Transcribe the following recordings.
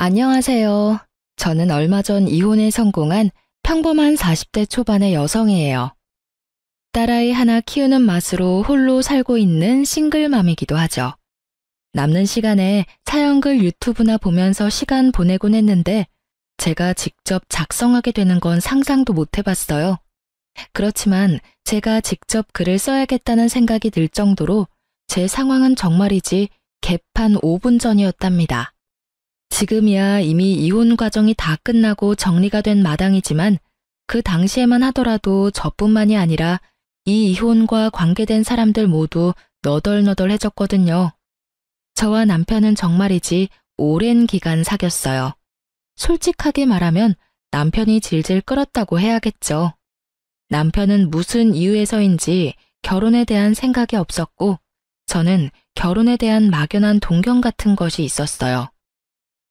안녕하세요. 저는 얼마 전 이혼에 성공한 평범한 40대 초반의 여성이에요. 딸아이 하나 키우는 맛으로 홀로 살고 있는 싱글맘이기도 하죠. 남는 시간에 사연글 유튜브나 보면서 시간 보내곤 했는데 제가 직접 작성하게 되는 건 상상도 못 해봤어요. 그렇지만 제가 직접 글을 써야겠다는 생각이 들 정도로 제 상황은 정말이지 개판 5분 전이었답니다. 지금이야 이미 이혼 과정이 다 끝나고 정리가 된 마당이지만 그 당시에만 하더라도 저뿐만이 아니라 이 이혼과 관계된 사람들 모두 너덜너덜해졌거든요. 저와 남편은 정말이지 오랜 기간 사귀었어요. 솔직하게 말하면 남편이 질질 끌었다고 해야겠죠. 남편은 무슨 이유에서인지 결혼에 대한 생각이 없었고 저는 결혼에 대한 막연한 동경 같은 것이 있었어요.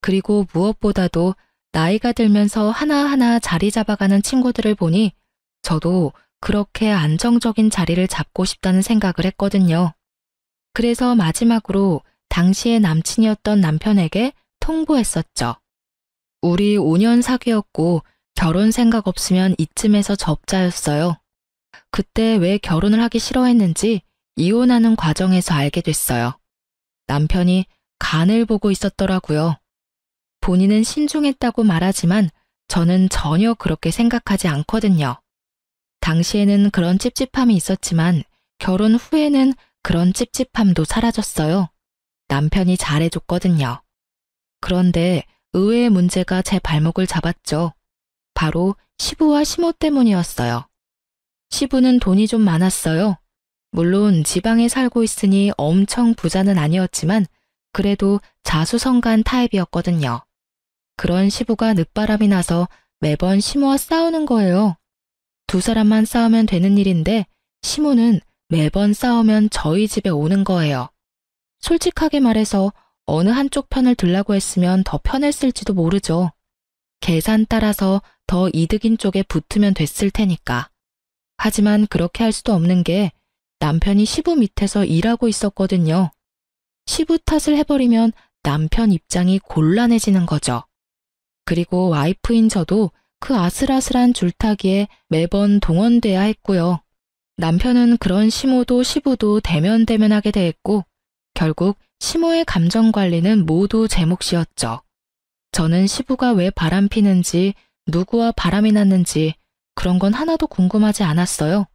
그리고 무엇보다도 나이가 들면서 하나하나 자리 잡아가는 친구들을 보니 저도 그렇게 안정적인 자리를 잡고 싶다는 생각을 했거든요. 그래서 마지막으로 당시의 남친이었던 남편에게 통보했었죠. 우리 5년 사귀었고 결혼 생각 없으면 이쯤에서 접자였어요. 그때 왜 결혼을 하기 싫어했는지 이혼하는 과정에서 알게 됐어요. 남편이 간을 보고 있었더라고요. 본인은 신중했다고 말하지만 저는 전혀 그렇게 생각하지 않거든요. 당시에는 그런 찝찝함이 있었지만 결혼 후에는 그런 찝찝함도 사라졌어요. 남편이 잘해줬거든요. 그런데 의외의 문제가 제 발목을 잡았죠. 바로 시부와 시모 때문이었어요. 시부는 돈이 좀 많았어요. 물론 지방에 살고 있으니 엄청 부자는 아니었지만 그래도 자수성가한 타입이었거든요. 그런 시부가 늦바람이 나서 매번 시모와 싸우는 거예요. 두 사람만 싸우면 되는 일인데 시모는 매번 싸우면 저희 집에 오는 거예요. 솔직하게 말해서 어느 한쪽 편을 들라고 했으면 더 편했을지도 모르죠. 계산 따라서 더 이득인 쪽에 붙으면 됐을 테니까. 하지만 그렇게 할 수도 없는 게 남편이 시부 밑에서 일하고 있었거든요. 시부 탓을 해버리면 남편 입장이 곤란해지는 거죠. 그리고 와이프인 저도 그 아슬아슬한 줄타기에 매번 동원돼야 했고요. 남편은 그런 시모도 시부도 대면대면하게 대했고 결국 시모의 감정 관리는 모두 제 몫이었죠. 저는 시부가 왜 바람피는지 누구와 바람이 났는지 그런 건 하나도 궁금하지 않았어요.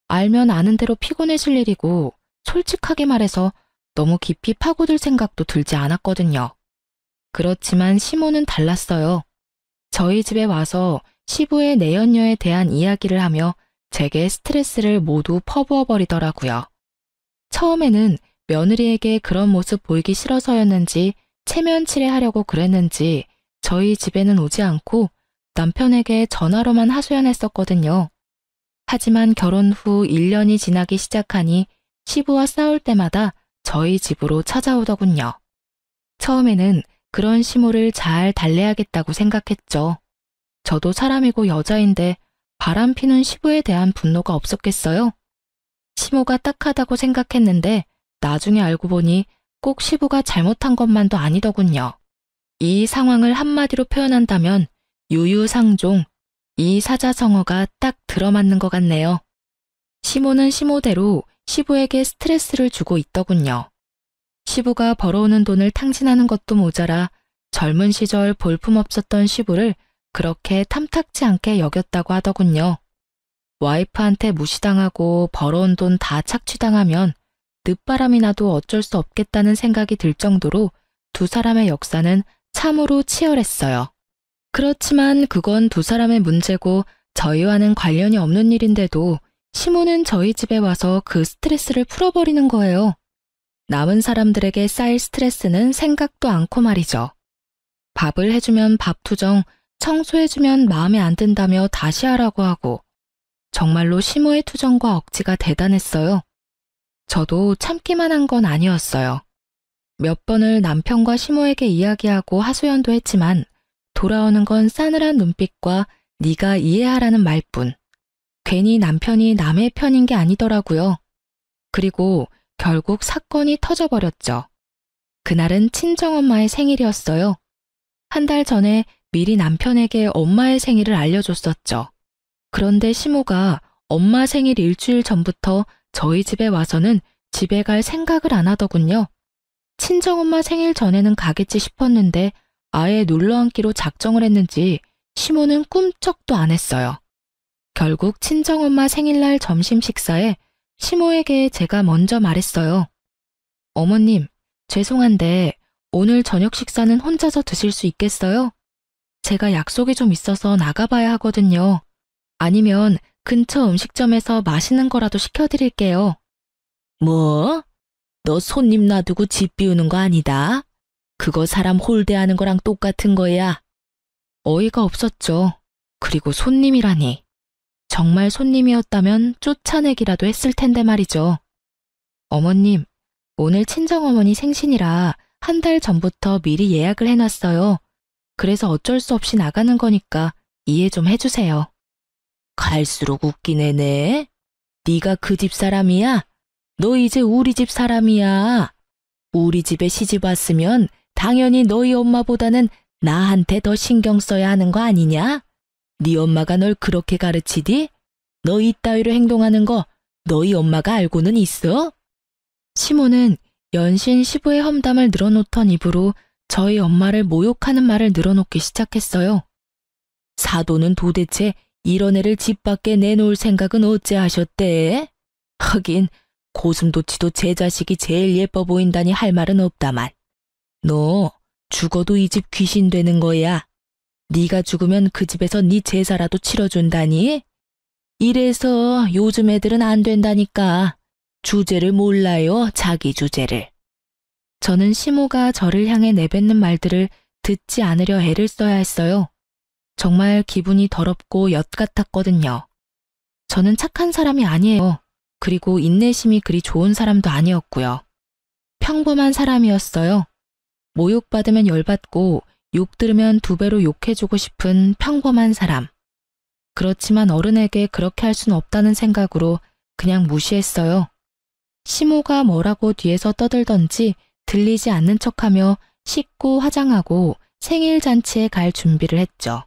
알면 아는 대로 피곤해질 일이고 솔직하게 말해서 너무 깊이 파고들 생각도 들지 않았거든요. 그렇지만 시모는 달랐어요. 저희 집에 와서 시부의 내연녀에 대한 이야기를 하며 제게 스트레스를 모두 퍼부어 버리더라고요. 처음에는 며느리에게 그런 모습 보이기 싫어서였는지 체면 칠해하려고 그랬는지 저희 집에는 오지 않고 남편에게 전화로만 하소연했었거든요. 하지만 결혼 후 1년이 지나기 시작하니 시부와 싸울 때마다 저희 집으로 찾아오더군요. 처음에는 그런 시모를 잘 달래야겠다고 생각했죠. 저도 사람이고 여자인데 바람피는 시부에 대한 분노가 없었겠어요? 시모가 딱하다고 생각했는데 나중에 알고 보니 꼭 시부가 잘못한 것만도 아니더군요. 이 상황을 한마디로 표현한다면 유유상종, 이 사자성어가 딱 들어맞는 것 같네요. 시모는 시모대로 시부에게 스트레스를 주고 있더군요. 시부가 벌어오는 돈을 탕진하는 것도 모자라 젊은 시절 볼품없었던 시부를 그렇게 탐탁지 않게 여겼다고 하더군요. 와이프한테 무시당하고 벌어온 돈 다 착취당하면 늦바람이 나도 어쩔 수 없겠다는 생각이 들 정도로 두 사람의 역사는 참으로 치열했어요. 그렇지만 그건 두 사람의 문제고 저희와는 관련이 없는 일인데도 시모는 저희 집에 와서 그 스트레스를 풀어버리는 거예요. 남은 사람들에게 쌓일 스트레스는 생각도 않고 말이죠. 밥을 해주면 밥투정, 청소해주면 마음에 안 든다며 다시 하라고 하고 정말로 시모의 투정과 억지가 대단했어요. 저도 참기만 한 건 아니었어요. 몇 번을 남편과 시모에게 이야기하고 하소연도 했지만 돌아오는 건 싸늘한 눈빛과 네가 이해하라는 말뿐. 괜히 남편이 남의 편인 게 아니더라고요. 그리고 결국 사건이 터져버렸죠. 그날은 친정엄마의 생일이었어요. 한 달 전에 미리 남편에게 엄마의 생일을 알려줬었죠. 그런데 시모가 엄마 생일 일주일 전부터 저희 집에 와서는 집에 갈 생각을 안 하더군요. 친정엄마 생일 전에는 가겠지 싶었는데 아예 눌러앉기로 작정을 했는지 시모는 꿈쩍도 안 했어요. 결국 친정엄마 생일날 점심 식사에 시모에게 제가 먼저 말했어요. 어머님, 죄송한데 오늘 저녁 식사는 혼자서 드실 수 있겠어요? 제가 약속이 좀 있어서 나가봐야 하거든요. 아니면 근처 음식점에서 맛있는 거라도 시켜드릴게요. 뭐? 너 손님 놔두고 집 비우는 거 아니다? 그거 사람 홀대하는 거랑 똑같은 거야. 어이가 없었죠. 그리고 손님이라니. 정말 손님이었다면 쫓아내기라도 했을 텐데 말이죠. 어머님, 오늘 친정어머니 생신이라 한 달 전부터 미리 예약을 해놨어요. 그래서 어쩔 수 없이 나가는 거니까 이해 좀 해주세요. 갈수록 웃기네, 네. 네가 그 집 사람이야? 너 이제 우리 집 사람이야. 우리 집에 시집 왔으면 당연히 너희 엄마보다는 나한테 더 신경 써야 하는 거 아니냐? 네 엄마가 널 그렇게 가르치디? 너 이따위로 행동하는 거 너희 엄마가 알고는 있어? 시모는 연신 시부의 험담을 늘어놓던 입으로 저희 엄마를 모욕하는 말을 늘어놓기 시작했어요. 사돈은 도대체 이런 애를 집 밖에 내놓을 생각은 어째 하셨대? 하긴 고슴도치도 제 자식이 제일 예뻐 보인다니 할 말은 없다만. 너 죽어도 이 집 귀신 되는 거야. 네가 죽으면 그 집에서 네 제사라도 치러준다니? 이래서 요즘 애들은 안 된다니까. 주제를 몰라요, 자기 주제를. 저는 시모가 저를 향해 내뱉는 말들을 듣지 않으려 애를 써야 했어요. 정말 기분이 더럽고 엿 같았거든요. 저는 착한 사람이 아니에요. 그리고 인내심이 그리 좋은 사람도 아니었고요. 평범한 사람이었어요. 모욕받으면 열받고 욕 들으면 두 배로 욕해주고 싶은 평범한 사람. 그렇지만 어른에게 그렇게 할 순 없다는 생각으로 그냥 무시했어요. 시모가 뭐라고 뒤에서 떠들던지 들리지 않는 척하며 씻고 화장하고 생일 잔치에 갈 준비를 했죠.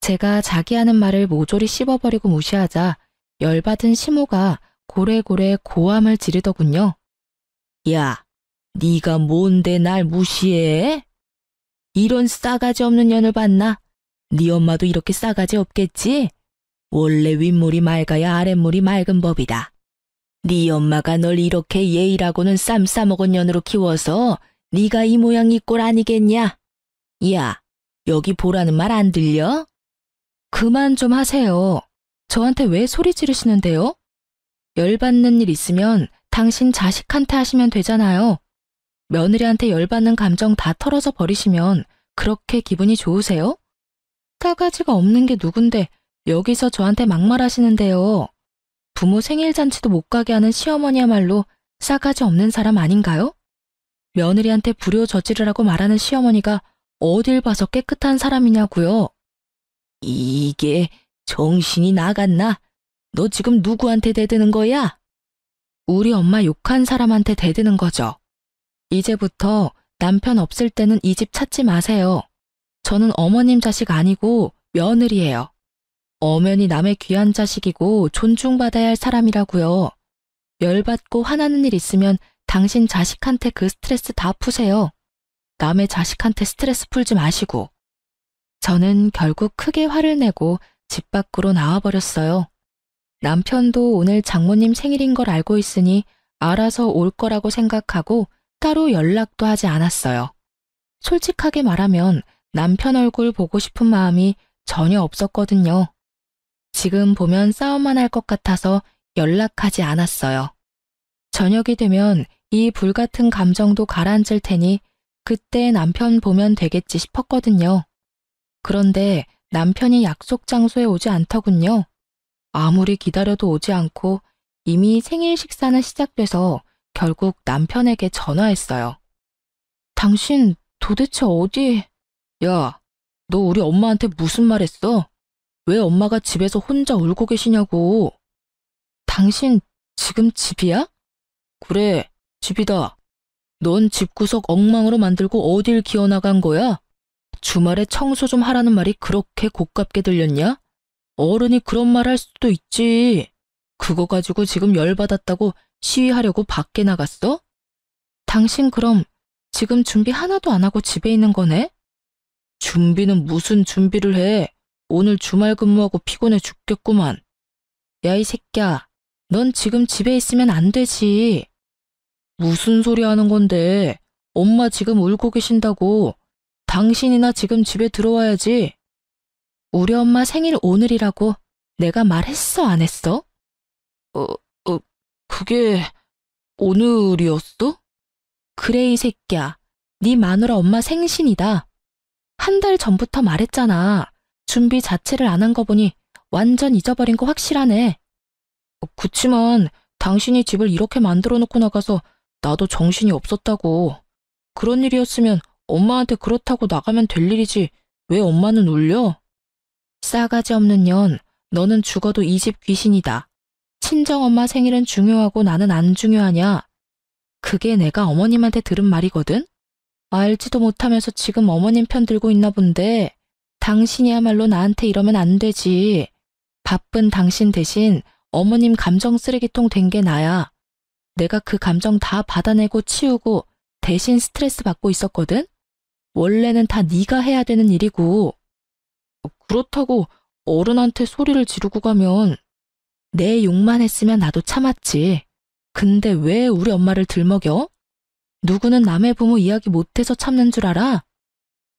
제가 자기 하는 말을 모조리 씹어버리고 무시하자 열받은 시모가 고래고래 고함을 지르더군요. 야, 네가 뭔데 날 무시해? 이런 싸가지 없는 년을 봤나? 네 엄마도 이렇게 싸가지 없겠지? 원래 윗물이 맑아야 아랫물이 맑은 법이다. 네 엄마가 널 이렇게 예의라고는 쌈 싸먹은 년으로 키워서 네가 이 모양 이 꼴 아니겠냐? 야, 여기 보라는 말 안 들려? 그만 좀 하세요. 저한테 왜 소리 지르시는데요? 열받는 일 있으면 당신 자식한테 하시면 되잖아요. 며느리한테 열받는 감정 다 털어서 버리시면 그렇게 기분이 좋으세요? 싸가지가 없는 게 누군데 여기서 저한테 막말하시는데요. 부모 생일 잔치도 못 가게 하는 시어머니야말로 싸가지 없는 사람 아닌가요? 며느리한테 불효 저지르라고 말하는 시어머니가 어딜 봐서 깨끗한 사람이냐고요. 이게 정신이 나갔나? 너 지금 누구한테 대드는 거야? 우리 엄마 욕한 사람한테 대드는 거죠. 이제부터 남편 없을 때는 이 집 찾지 마세요. 저는 어머님 자식 아니고 며느리예요. 엄연히 남의 귀한 자식이고 존중받아야 할 사람이라고요. 열받고 화나는 일 있으면 당신 자식한테 그 스트레스 다 푸세요. 남의 자식한테 스트레스 풀지 마시고. 저는 결국 크게 화를 내고 집 밖으로 나와버렸어요. 남편도 오늘 장모님 생일인 걸 알고 있으니 알아서 올 거라고 생각하고 따로 연락도 하지 않았어요. 솔직하게 말하면 남편 얼굴 보고 싶은 마음이 전혀 없었거든요. 지금 보면 싸움만 할 것 같아서 연락하지 않았어요. 저녁이 되면 이 불같은 감정도 가라앉을 테니 그때 남편 보면 되겠지 싶었거든요. 그런데 남편이 약속 장소에 오지 않더군요. 아무리 기다려도 오지 않고 이미 생일 식사는 시작돼서 결국 남편에게 전화했어요. 당신 도대체 어디... 야, 너 우리 엄마한테 무슨 말 했어? 왜 엄마가 집에서 혼자 울고 계시냐고. 당신 지금 집이야? 그래, 집이다. 넌 집구석 엉망으로 만들고 어딜 기어나간 거야? 주말에 청소 좀 하라는 말이 그렇게 고깝게 들렸냐? 어른이 그런 말 할 수도 있지. 그거 가지고 지금 열받았다고 시위하려고 밖에 나갔어? 당신 그럼 지금 준비 하나도 안 하고 집에 있는 거네? 준비는 무슨 준비를 해? 오늘 주말 근무하고 피곤해 죽겠구만. 야, 이 새끼야. 넌 지금 집에 있으면 안 되지. 무슨 소리 하는 건데? 엄마 지금 울고 계신다고. 당신이나 지금 집에 들어와야지. 우리 엄마 생일 오늘이라고 내가 말했어, 안 했어? 그게 오늘이었어? 그래, 이 새끼야. 네 마누라 엄마 생신이다. 한 달 전부터 말했잖아. 준비 자체를 안 한 거 보니 완전 잊어버린 거 확실하네. 그치만 당신이 집을 이렇게 만들어 놓고 나가서 나도 정신이 없었다고. 그런 일이었으면 엄마한테 그렇다고 나가면 될 일이지. 왜 엄마는 울려? 싸가지 없는 년, 너는 죽어도 이 집 귀신이다. 친정엄마 생일은 중요하고 나는 안 중요하냐? 그게 내가 어머님한테 들은 말이거든? 알지도 못하면서 지금 어머님 편 들고 있나 본데 당신이야말로 나한테 이러면 안 되지. 바쁜 당신 대신 어머님 감정 쓰레기통 된 게 나야. 내가 그 감정 다 받아내고 치우고 대신 스트레스 받고 있었거든? 원래는 다 네가 해야 되는 일이고. 그렇다고 어른한테 소리를 지르고 가면 내 욕만 했으면 나도 참았지. 근데 왜 우리 엄마를 들먹여? 누구는 남의 부모 이야기 못해서 참는 줄 알아?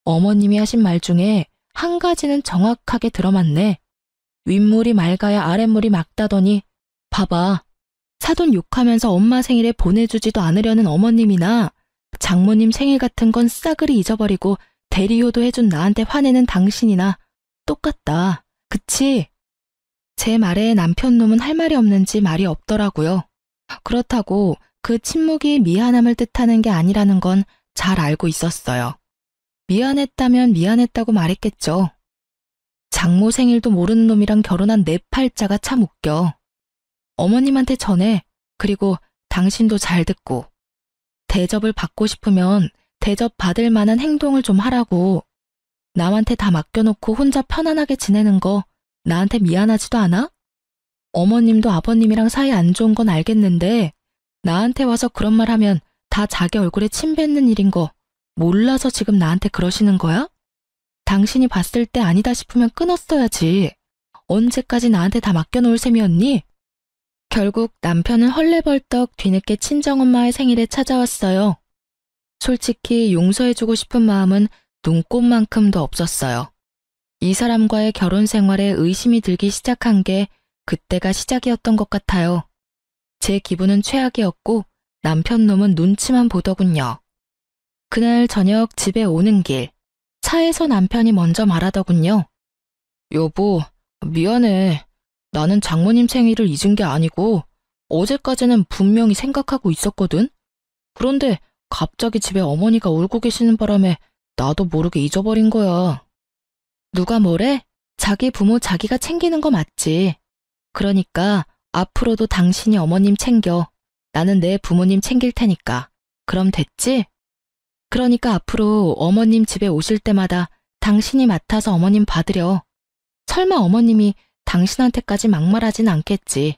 어머님이 하신 말 중에 한 가지는 정확하게 들어맞네. 윗물이 맑아야 아랫물이 맑다더니 봐봐. 사돈 욕하면서 엄마 생일에 보내주지도 않으려는 어머님이나 장모님 생일 같은 건 싸그리 잊어버리고 대리효도 해준 나한테 화내는 당신이나 똑같다. 그치? 제 말에 남편 놈은 할 말이 없는지 말이 없더라고요. 그렇다고 그 침묵이 미안함을 뜻하는 게 아니라는 건 잘 알고 있었어요. 미안했다면 미안했다고 말했겠죠. 장모 생일도 모르는 놈이랑 결혼한 내 팔자가 참 웃겨. 어머님한테 전해. 그리고 당신도 잘 듣고. 대접을 받고 싶으면 대접 받을 만한 행동을 좀 하라고. 남한테 다 맡겨놓고 혼자 편안하게 지내는 거 나한테 미안하지도 않아? 어머님도 아버님이랑 사이 안 좋은 건 알겠는데 나한테 와서 그런 말 하면 다 자기 얼굴에 침 뱉는 일인 거 몰라서 지금 나한테 그러시는 거야? 당신이 봤을 때 아니다 싶으면 끊었어야지. 언제까지 나한테 다 맡겨놓을 셈이었니? 결국 남편은 헐레벌떡 뒤늦게 친정엄마의 생일에 찾아왔어요. 솔직히 용서해주고 싶은 마음은 눈꼽만큼도 없었어요. 이 사람과의 결혼 생활에 의심이 들기 시작한 게 그때가 시작이었던 것 같아요. 제 기분은 최악이었고 남편 놈은 눈치만 보더군요. 그날 저녁 집에 오는 길, 차에서 남편이 먼저 말하더군요. 여보, 미안해. 나는 장모님 생일을 잊은 게 아니고 어제까지는 분명히 생각하고 있었거든. 그런데 갑자기 집에 어머니가 울고 계시는 바람에 나도 모르게 잊어버린 거야. 누가 뭐래? 자기 부모 자기가 챙기는 거 맞지. 그러니까 앞으로도 당신이 어머님 챙겨. 나는 내 부모님 챙길 테니까. 그럼 됐지? 그러니까 앞으로 어머님 집에 오실 때마다 당신이 맡아서 어머님 받으려. 설마 어머님이 당신한테까지 막말하진 않겠지.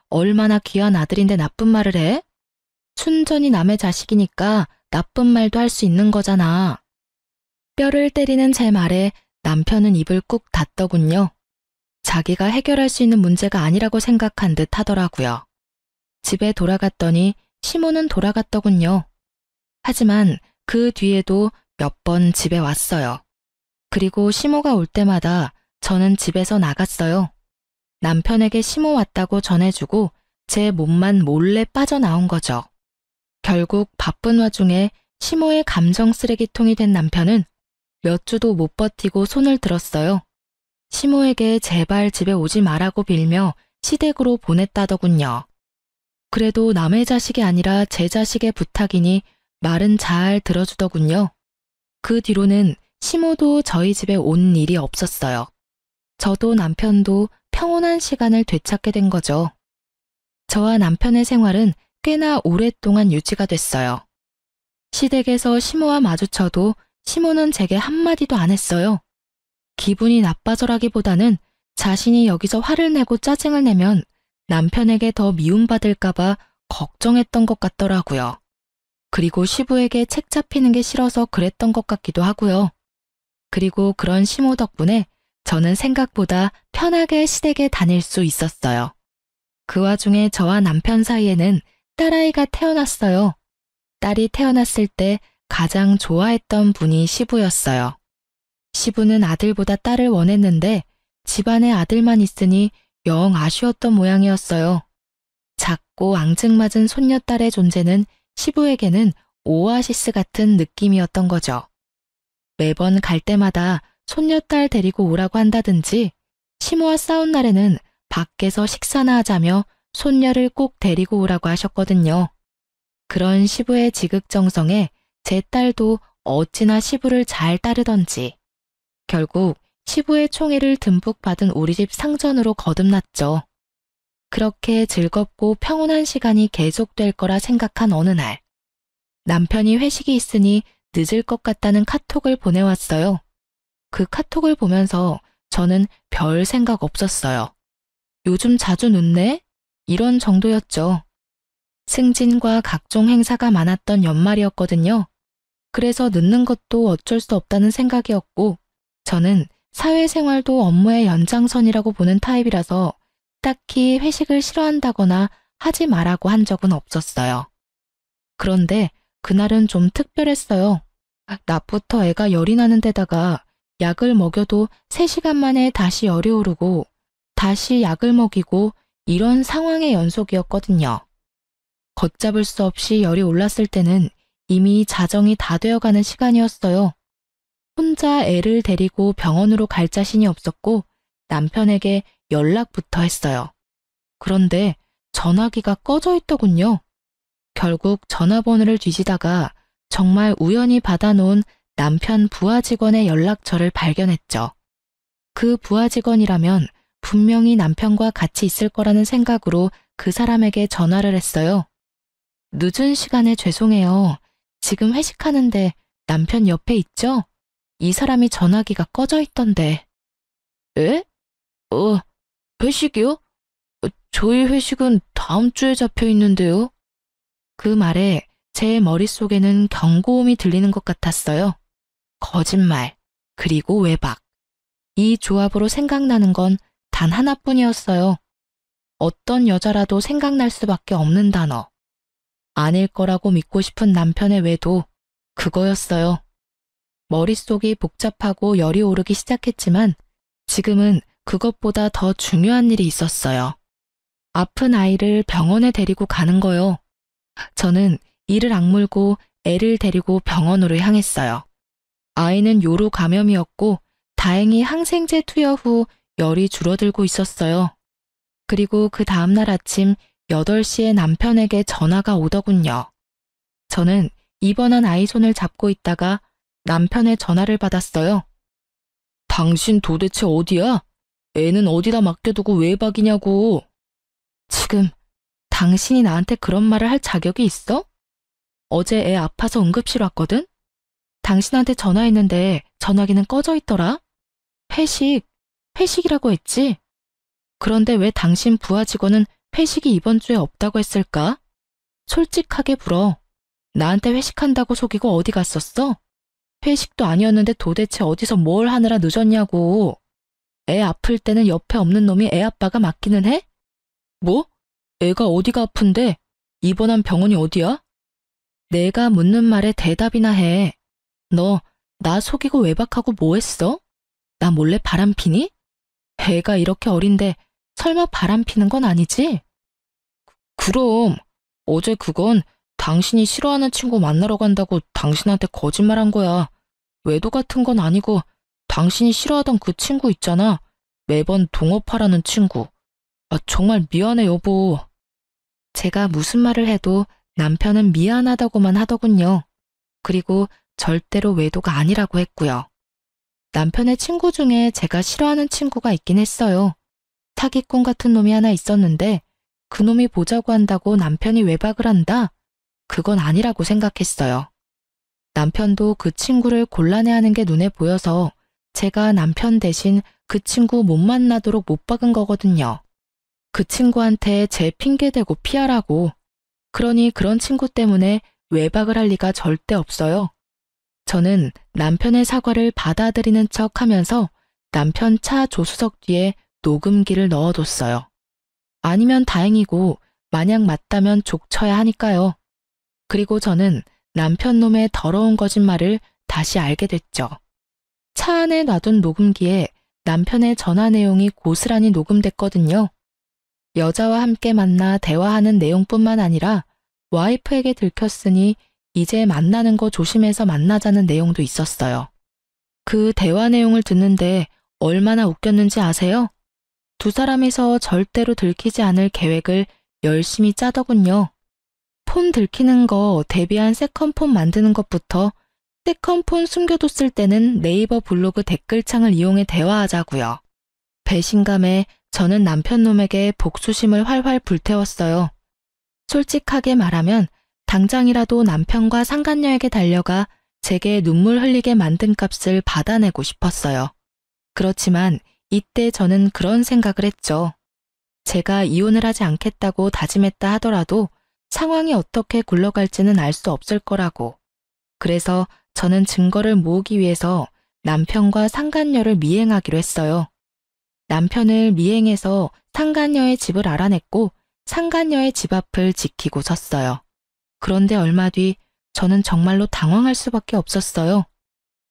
얼마나 귀한 아들인데 나쁜 말을 해? 순전히 남의 자식이니까 나쁜 말도 할 수 있는 거잖아. 뼈를 때리는 제 말에 남편은 입을 꾹 닫더군요. 자기가 해결할 수 있는 문제가 아니라고 생각한 듯 하더라고요. 집에 돌아갔더니 시모는 돌아갔더군요. 하지만 그 뒤에도 몇 번 집에 왔어요. 그리고 시모가 올 때마다 저는 집에서 나갔어요. 남편에게 시모 왔다고 전해주고 제 몸만 몰래 빠져나온 거죠. 결국 바쁜 와중에 시모의 감정 쓰레기통이 된 남편은 몇 주도 못 버티고 손을 들었어요. 시모에게 제발 집에 오지 말라고 빌며 시댁으로 보냈다더군요. 그래도 남의 자식이 아니라 제 자식의 부탁이니 말은 잘 들어주더군요. 그 뒤로는 시모도 저희 집에 온 일이 없었어요. 저도 남편도 평온한 시간을 되찾게 된 거죠. 저와 남편의 생활은 꽤나 오랫동안 유지가 됐어요. 시댁에서 시모와 마주쳐도 시모는 제게 한마디도 안 했어요. 기분이 나빠서라기보다는 자신이 여기서 화를 내고 짜증을 내면 남편에게 더 미움받을까봐 걱정했던 것 같더라고요. 그리고 시부에게 책 잡히는 게 싫어서 그랬던 것 같기도 하고요. 그리고 그런 시모 덕분에 저는 생각보다 편하게 시댁에 다닐 수 있었어요. 그 와중에 저와 남편 사이에는 딸아이가 태어났어요. 딸이 태어났을 때 가장 좋아했던 분이 시부였어요. 시부는 아들보다 딸을 원했는데 집안에 아들만 있으니 영 아쉬웠던 모양이었어요. 작고 앙증맞은 손녀딸의 존재는 시부에게는 오아시스 같은 느낌이었던 거죠. 매번 갈 때마다 손녀딸 데리고 오라고 한다든지 시모와 싸운 날에는 밖에서 식사나 하자며 손녀를 꼭 데리고 오라고 하셨거든요. 그런 시부의 지극정성에 제 딸도 어찌나 시부를 잘 따르던지 결국 시부의 총애를 듬뿍 받은 우리 집 상전으로 거듭났죠. 그렇게 즐겁고 평온한 시간이 계속될 거라 생각한 어느 날 남편이 회식이 있으니 늦을 것 같다는 카톡을 보내왔어요. 그 카톡을 보면서 저는 별 생각 없었어요. 요즘 자주 늦네? 이런 정도였죠. 승진과 각종 행사가 많았던 연말이었거든요. 그래서 늦는 것도 어쩔 수 없다는 생각이었고 저는 사회생활도 업무의 연장선이라고 보는 타입이라서 딱히 회식을 싫어한다거나 하지 말라고 한 적은 없었어요. 그런데 그날은 좀 특별했어요. 낮부터 애가 열이 나는 데다가 약을 먹여도 3시간 만에 다시 열이 오르고 다시 약을 먹이고 이런 상황의 연속이었거든요. 걷잡을 수 없이 열이 올랐을 때는 이미 자정이 다 되어가는 시간이었어요. 혼자 애를 데리고 병원으로 갈 자신이 없었고 남편에게 연락부터 했어요. 그런데 전화기가 꺼져 있더군요. 결국 전화번호를 뒤지다가 정말 우연히 받아놓은 남편 부하 직원의 연락처를 발견했죠. 그 부하 직원이라면 분명히 남편과 같이 있을 거라는 생각으로 그 사람에게 전화를 했어요. 늦은 시간에 죄송해요. 지금 회식하는데 남편 옆에 있죠? 이 사람이 전화기가 꺼져 있던데. 에? 회식이요? 저희 회식은 다음 주에 잡혀 있는데요. 그 말에 제 머릿속에는 경고음이 들리는 것 같았어요. 거짓말, 그리고 외박. 이 조합으로 생각나는 건 단 하나뿐이었어요. 어떤 여자라도 생각날 수밖에 없는 단어. 아닐 거라고 믿고 싶은 남편의 외도, 그거였어요. 머릿속이 복잡하고 열이 오르기 시작했지만 지금은 그것보다 더 중요한 일이 있었어요. 아픈 아이를 병원에 데리고 가는 거요. 저는 이를 악물고 애를 데리고 병원으로 향했어요. 아이는 요로 감염이었고 다행히 항생제 투여 후 열이 줄어들고 있었어요. 그리고 그 다음날 아침 8시에 남편에게 전화가 오더군요. 저는 입원한 아이 손을 잡고 있다가 남편의 전화를 받았어요. 당신 도대체 어디야? 애는 어디다 맡겨두고 외박이냐고. 지금 당신이 나한테 그런 말을 할 자격이 있어? 어제 애 아파서 응급실 왔거든? 당신한테 전화했는데 전화기는 꺼져 있더라? 회식이라고 했지? 그런데 왜 당신 부하 직원은 회식이 이번 주에 없다고 했을까? 솔직하게 물어. 나한테 회식한다고 속이고 어디 갔었어? 회식도 아니었는데 도대체 어디서 뭘 하느라 늦었냐고. 애 아플 때는 옆에 없는 놈이 애 아빠가 맞기는 해? 뭐? 애가 어디가 아픈데? 입원한 병원이 어디야? 내가 묻는 말에 대답이나 해. 너 나 속이고 외박하고 뭐 했어? 나 몰래 바람 피니? 애가 이렇게 어린데 설마 바람 피는 건 아니지? 그럼 어제 그건 당신이 싫어하는 친구 만나러 간다고 당신한테 거짓말한 거야. 외도 같은 건 아니고 당신이 싫어하던 그 친구 있잖아. 매번 동업하라는 친구. 정말 미안해 여보. 제가 무슨 말을 해도 남편은 미안하다고만 하더군요. 그리고 절대로 외도가 아니라고 했고요. 남편의 친구 중에 제가 싫어하는 친구가 있긴 했어요. 사기꾼 같은 놈이 하나 있었는데 그 놈이 보자고 한다고 남편이 외박을 한다? 그건 아니라고 생각했어요. 남편도 그 친구를 곤란해하는 게 눈에 보여서 제가 남편 대신 그 친구 못 만나도록 못 박은 거거든요. 그 친구한테 제 핑계대고 피하라고. 그러니 그런 친구 때문에 외박을 할 리가 절대 없어요. 저는 남편의 사과를 받아들이는 척 하면서 남편 차 조수석 뒤에 녹음기를 넣어뒀어요. 아니면 다행이고 만약 맞다면 족쳐야 하니까요. 그리고 저는 남편 놈의 더러운 거짓말을 다시 알게 됐죠. 차 안에 놔둔 녹음기에 남편의 전화 내용이 고스란히 녹음됐거든요. 여자와 함께 만나 대화하는 내용뿐만 아니라 와이프에게 들켰으니 이제 만나는 거 조심해서 만나자는 내용도 있었어요. 그 대화 내용을 듣는데 얼마나 웃겼는지 아세요? 두 사람이서 절대로 들키지 않을 계획을 열심히 짜더군요. 폰 들키는 거 대비한 세컨폰 만드는 것부터 세컨폰 숨겨뒀을 때는 네이버 블로그 댓글창을 이용해 대화하자고요. 배신감에 저는 남편 놈에게 복수심을 활활 불태웠어요. 솔직하게 말하면 당장이라도 남편과 상간녀에게 달려가 제게 눈물 흘리게 만든 값을 받아내고 싶었어요. 그렇지만 이때 저는 그런 생각을 했죠. 제가 이혼을 하지 않겠다고 다짐했다 하더라도 상황이 어떻게 굴러갈지는 알 수 없을 거라고. 그래서 저는 증거를 모으기 위해서 남편과 상간녀를 미행하기로 했어요. 남편을 미행해서 상간녀의 집을 알아냈고 상간녀의 집 앞을 지키고 섰어요. 그런데 얼마 뒤 저는 정말로 당황할 수밖에 없었어요.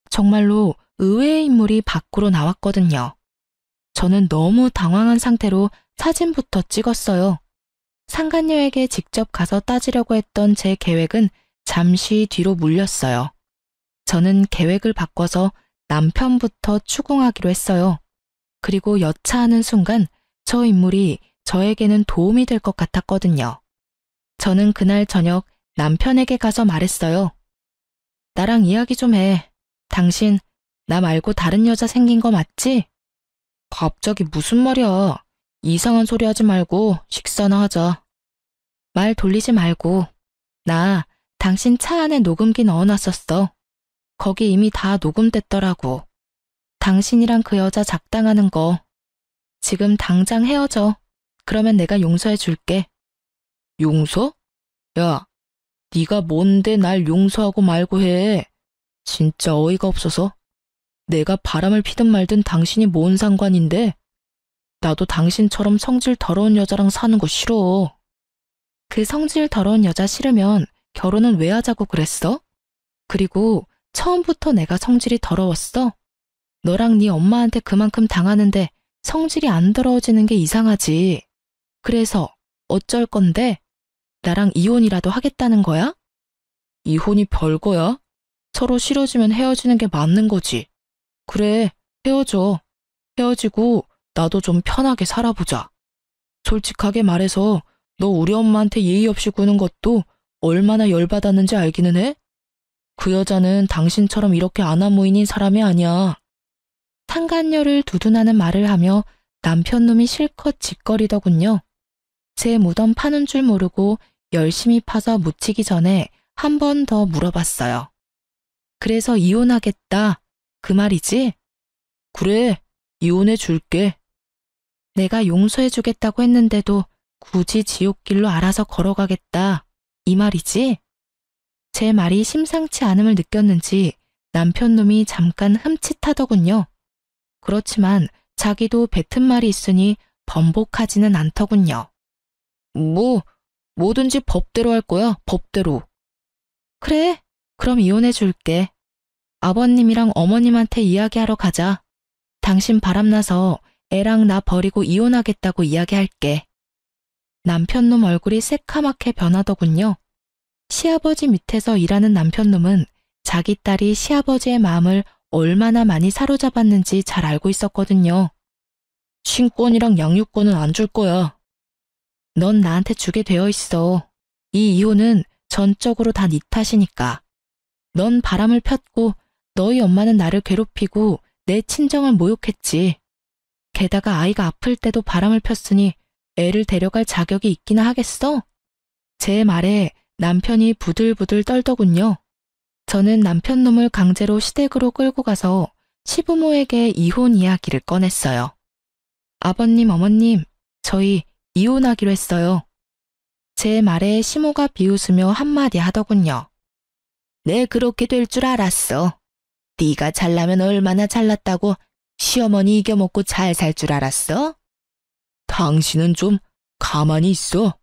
정말로 의외의 인물이 밖으로 나왔거든요. 저는 너무 당황한 상태로 사진부터 찍었어요. 상간녀에게 직접 가서 따지려고 했던 제 계획은 잠시 뒤로 물렸어요. 저는 계획을 바꿔서 남편부터 추궁하기로 했어요. 그리고 여차하는 순간 저 인물이 저에게는 도움이 될 것 같았거든요. 저는 그날 저녁 남편에게 가서 말했어요. 나랑 이야기 좀 해. 당신 나 말고 다른 여자 생긴 거 맞지? 갑자기 무슨 말이야. 이상한 소리 하지 말고 식사나 하자. 말 돌리지 말고. 나 당신 차 안에 녹음기 넣어놨었어. 거기 이미 다 녹음됐더라고. 당신이랑 그 여자 작당하는 거. 지금 당장 헤어져. 그러면 내가 용서해 줄게. 용서? 야, 네가 뭔데 날 용서하고 말고 해. 진짜 어이가 없어서. 내가 바람을 피든 말든 당신이 뭔 상관인데? 나도 당신처럼 성질 더러운 여자랑 사는 거 싫어. 그 성질 더러운 여자 싫으면 결혼은 왜 하자고 그랬어? 그리고 처음부터 내가 성질이 더러웠어? 너랑 네 엄마한테 그만큼 당하는데 성질이 안 더러워지는 게 이상하지. 그래서 어쩔 건데? 나랑 이혼이라도 하겠다는 거야? 이혼이 별거야? 서로 싫어지면 헤어지는 게 맞는 거지. 그래, 헤어져. 헤어지고 나도 좀 편하게 살아보자. 솔직하게 말해서 너 우리 엄마한테 예의 없이 구는 것도 얼마나 열받았는지 알기는 해? 그 여자는 당신처럼 이렇게 아나무인인 사람이 아니야. 상간녀를 두둔하는 말을 하며 남편놈이 실컷 짓거리더군요. 제 무덤 파는 줄 모르고 열심히 파서 묻히기 전에 한 번 더 물어봤어요. 그래서 이혼하겠다. 그 말이지? 그래, 이혼해 줄게. 내가 용서해 주겠다고 했는데도 굳이 지옥길로 알아서 걸어가겠다. 이 말이지? 제 말이 심상치 않음을 느꼈는지 남편놈이 잠깐 흠칫하더군요. 그렇지만 자기도 뱉은 말이 있으니 번복하지는 않더군요. 뭐든지 법대로 할 거야, 법대로. 그래, 그럼 이혼해 줄게. 아버님이랑 어머님한테 이야기하러 가자. 당신 바람나서 애랑 나 버리고 이혼하겠다고 이야기할게. 남편놈 얼굴이 새카맣게 변하더군요. 시아버지 밑에서 일하는 남편놈은 자기 딸이 시아버지의 마음을 얼마나 많이 사로잡았는지 잘 알고 있었거든요. 친권이랑 양육권은 안 줄 거야. 넌 나한테 주게 되어 있어. 이 이혼은 전적으로 다 네 탓이니까. 넌 바람을 폈고 너희 엄마는 나를 괴롭히고 내 친정을 모욕했지. 게다가 아이가 아플 때도 바람을 폈으니 애를 데려갈 자격이 있기나 하겠어? 제 말에 남편이 부들부들 떨더군요. 저는 남편 놈을 강제로 시댁으로 끌고 가서 시부모에게 이혼 이야기를 꺼냈어요. 아버님, 어머님, 저희 이혼하기로 했어요. 제 말에 시모가 비웃으며 한마디 하더군요. 내 그렇게 될 줄 알았어. 네가 잘나면 얼마나 잘났다고 시어머니 이겨먹고 잘 살 줄 알았어? 당신은 좀 가만히 있어.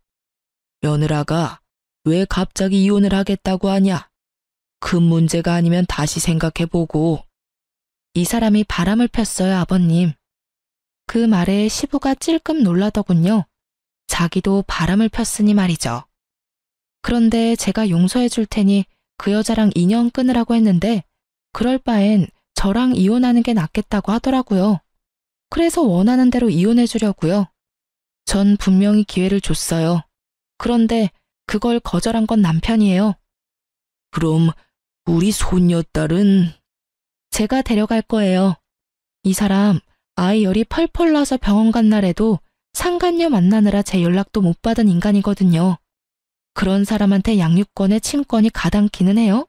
며느라가 왜 갑자기 이혼을 하겠다고 하냐? 큰 문제가 아니면 다시 생각해보고. 이 사람이 바람을 폈어요, 아버님. 그 말에 시부가 찔끔 놀라더군요. 자기도 바람을 폈으니 말이죠. 그런데 제가 용서해 줄 테니 그 여자랑 인연 끊으라고 했는데 그럴 바엔 저랑 이혼하는 게 낫겠다고 하더라고요. 그래서 원하는 대로 이혼해 주려고요. 전 분명히 기회를 줬어요. 그런데 그걸 거절한 건 남편이에요. 그럼 우리 손녀딸은? 제가 데려갈 거예요. 이 사람 아이 열이 펄펄 나서 병원 간 날에도 상간녀 만나느라 제 연락도 못 받은 인간이거든요. 그런 사람한테 양육권에 친권이 가당키는 해요?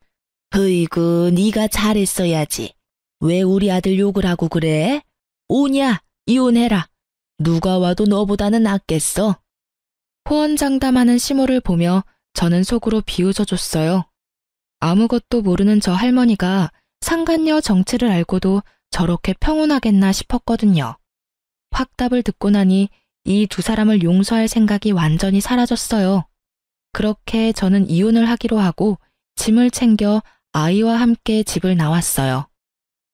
으이구, 네가 잘했어야지. 왜 우리 아들 욕을 하고 그래? 오냐, 이혼해라. 누가 와도 너보다는 낫겠어. 호언장담하는 시모를 보며 저는 속으로 비웃어줬어요. 아무것도 모르는 저 할머니가 상간녀 정체를 알고도 저렇게 평온하겠나 싶었거든요. 확답을 듣고 나니 이 두 사람을 용서할 생각이 완전히 사라졌어요. 그렇게 저는 이혼을 하기로 하고 짐을 챙겨 아이와 함께 집을 나왔어요.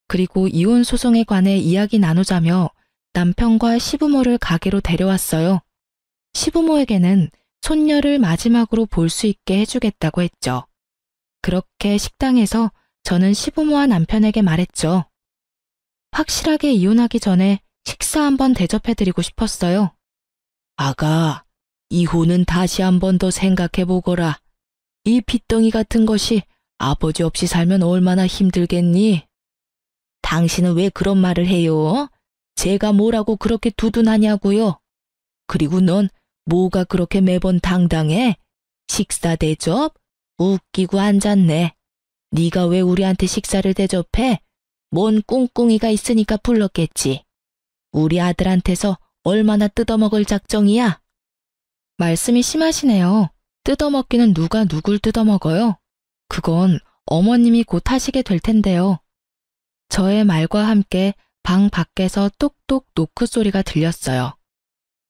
그리고 이혼 소송에 관해 이야기 나누자며 남편과 시부모를 가게로 데려왔어요. 시부모에게는 손녀를 마지막으로 볼 수 있게 해주겠다고 했죠. 그렇게 식당에서 저는 시부모와 남편에게 말했죠. 확실하게 이혼하기 전에 식사 한번 대접해드리고 싶었어요. 아가, 이혼은 다시 한 번 더 생각해보거라. 이 빚덩이 같은 것이 아버지 없이 살면 얼마나 힘들겠니? 당신은 왜 그런 말을 해요? 제가 뭐라고 그렇게 두둔하냐고요? 그리고 넌 뭐가 그렇게 매번 당당해? 식사 대접? 웃기고 앉았네. 네가 왜 우리한테 식사를 대접해? 뭔 꿍꿍이가 있으니까 불렀겠지. 우리 아들한테서 얼마나 뜯어먹을 작정이야? 말씀이 심하시네요. 뜯어먹기는 누가 누굴 뜯어먹어요? 그건 어머님이 곧 하시게 될 텐데요. 저의 말과 함께 방 밖에서 똑똑 노크 소리가 들렸어요.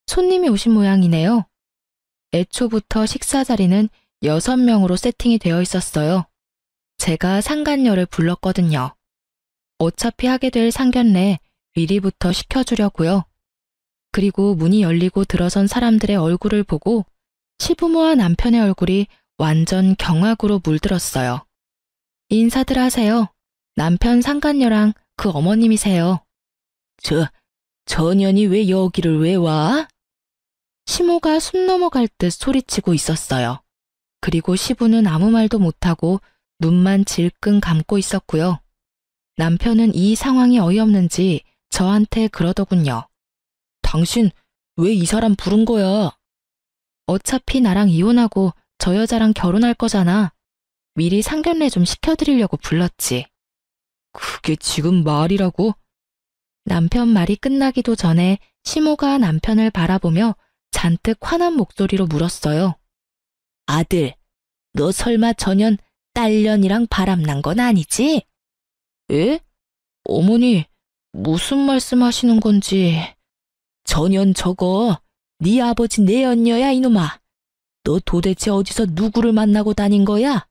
손님이 오신 모양이네요. 애초부터 식사 자리는 6명으로 세팅이 되어 있었어요. 제가 상간녀를 불렀거든요. 어차피 하게 될 상견례 미리부터 시켜주려고요. 그리고 문이 열리고 들어선 사람들의 얼굴을 보고 시부모와 남편의 얼굴이 완전 경악으로 물들었어요. 인사들 하세요. 남편 상간녀랑 그 어머님이세요. 저 년이 왜 여기를 왜 와? 시모가 숨 넘어갈 듯 소리치고 있었어요. 그리고 시부는 아무 말도 못하고 눈만 질끈 감고 있었고요. 남편은 이 상황이 어이없는지 저한테 그러더군요. 당신 왜 이 사람 부른 거야? 어차피 나랑 이혼하고 저 여자랑 결혼할 거잖아. 미리 상견례 좀 시켜드리려고 불렀지. 그게 지금 말이라고? 남편 말이 끝나기도 전에 시모가 남편을 바라보며 잔뜩 화난 목소리로 물었어요. 아들, 너 설마 전현 딸년이랑 바람난 건 아니지? 에? 어머니, 무슨 말씀하시는 건지. 전현 저거 네 아버지 내연녀야 이놈아. 너 도대체 어디서 누구를 만나고 다닌 거야?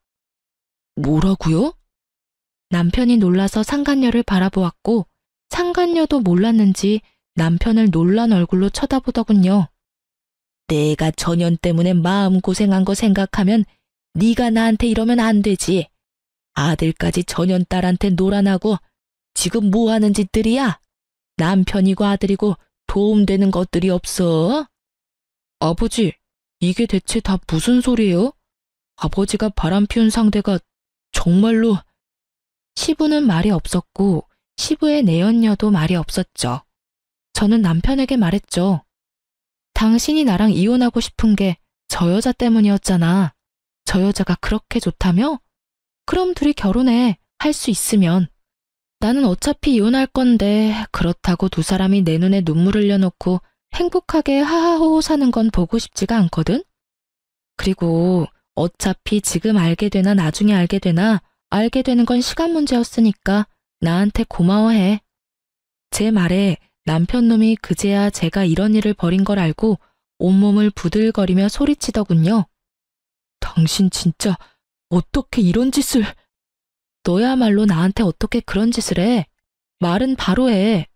뭐라고요? 남편이 놀라서 상간녀를 바라보았고 상간녀도 몰랐는지 남편을 놀란 얼굴로 쳐다보더군요. 내가 전현 때문에 마음고생한 거 생각하면 네가 나한테 이러면 안 되지. 아들까지 전현 딸한테 놀아나고 지금 뭐 하는 짓들이야? 남편이고 아들이고 도움되는 것들이 없어? 아버지, 이게 대체 다 무슨 소리예요? 아버지가 바람 피운 상대가 정말로... 시부는 말이 없었고 시부의 내연녀도 말이 없었죠. 저는 남편에게 말했죠. 당신이 나랑 이혼하고 싶은 게 저 여자 때문이었잖아. 저 여자가 그렇게 좋다며? 그럼 둘이 결혼해. 할 수 있으면. 나는 어차피 이혼할 건데 그렇다고 두 사람이 내 눈에 눈물 흘려놓고 행복하게 하하호호 사는 건 보고 싶지가 않거든? 그리고 어차피 지금 알게 되나 나중에 알게 되나 알게 되는 건 시간 문제였으니까 나한테 고마워해. 제 말에 남편 놈이 그제야 제가 이런 일을 벌인 걸 알고 온몸을 부들거리며 소리치더군요. 당신 진짜 어떻게 이런 짓을... 너야말로 나한테 어떻게 그런 짓을 해? 말은 바로 해.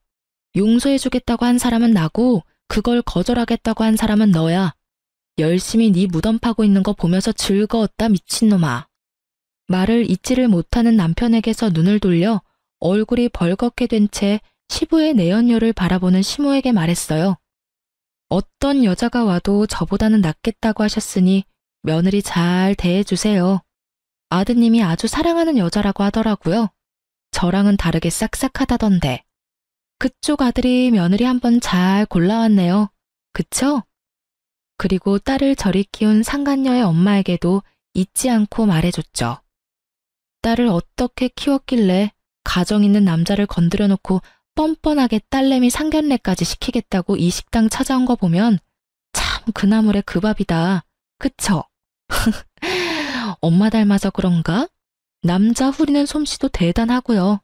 용서해주겠다고 한 사람은 나고 그걸 거절하겠다고 한 사람은 너야. 열심히 네 무덤 파고 있는 거 보면서 즐거웠다 미친놈아. 말을 잊지를 못하는 남편에게서 눈을 돌려 얼굴이 벌겋게 된 채 시부의 내연녀를 바라보는 시모에게 말했어요. 어떤 여자가 와도 저보다는 낫겠다고 하셨으니 며느리 잘 대해주세요. 아드님이 아주 사랑하는 여자라고 하더라고요. 저랑은 다르게 싹싹하다던데. 그쪽 아들이 며느리 한번 잘 골라왔네요. 그쵸? 그리고 딸을 저리 키운 상간녀의 엄마에게도 잊지 않고 말해줬죠. 딸을 어떻게 키웠길래 가정 있는 남자를 건드려 놓고 뻔뻔하게 딸내미 상견례까지 시키겠다고 이 식당 찾아온 거 보면 참 그나물의 그 밥이다. 그쵸? 엄마 닮아서 그런가? 남자 후리는 솜씨도 대단하고요.